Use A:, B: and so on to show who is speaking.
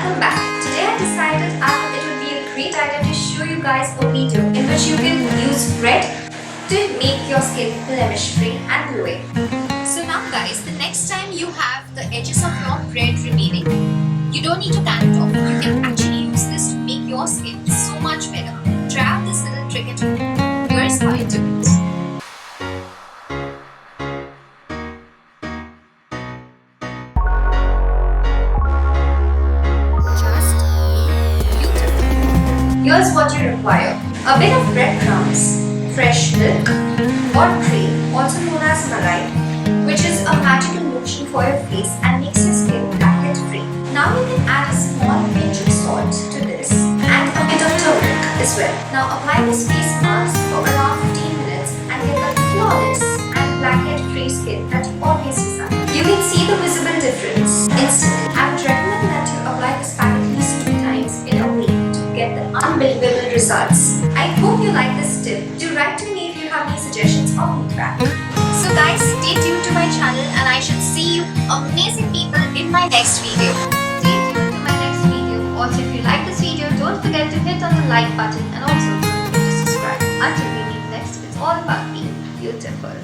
A: welcome back. Today I decided it would be a great idea to show you guys a video in which you can use bread to make your skin blemish free and glowing. So now guys, the next time you have the edges of your bread remaining, you don't need to tan it off. You can actually use this to make your skin so much better. Try out this little trick at home. Here's how you do it. Here's what you require: a bit of breadcrumbs, fresh milk or cream, also known as malai, which is a magical lotion for your face and makes your skin blackhead free. Now you can add a small pinch of salt to this and a bit of turmeric as well. Now apply this face mask for around 15 minutes and get a flawless and blackhead free skin that you always desire. You can see the visible difference instantly. I would recommend that you apply this pack at least 2 times in a week to get the unbelievable results. I hope you like this tip. Do write to me if you have any suggestions or feedback. So guys, stay tuned to my channel and I shall see you amazing people in my next video. Stay tuned to my next video. Also, if you like this video, don't forget to hit on the like button and also don't forget to subscribe. Until we meet next, it's all about being beautiful.